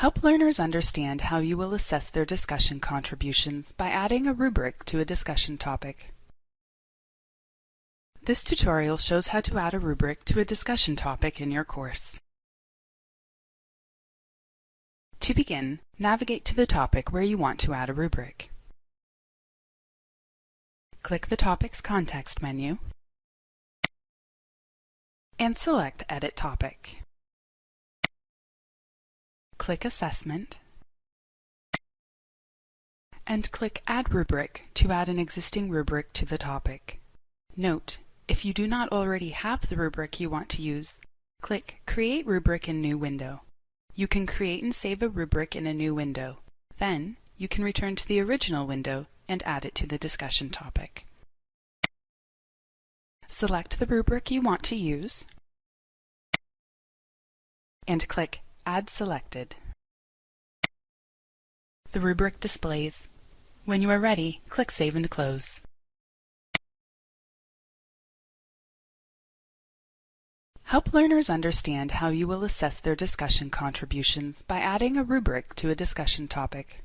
Help learners understand how you will assess their discussion contributions by adding a rubric to a discussion topic. This tutorial shows how to add a rubric to a discussion topic in your course. To begin, navigate to the topic where you want to add a rubric. Click the topic's context menu and select Edit Topic. Click Assessment and click Add Rubric to add an existing rubric to the topic. Note, if you do not already have the rubric you want to use, click Create Rubric in New Window. You can create and save a rubric in a new window. Then, you can return to the original window and add it to the discussion topic. Select the rubric you want to use and click Add Selected. The rubric displays. When you are ready, click Save and Close. Help learners understand how you will assess their discussion contributions by adding a rubric to a discussion topic.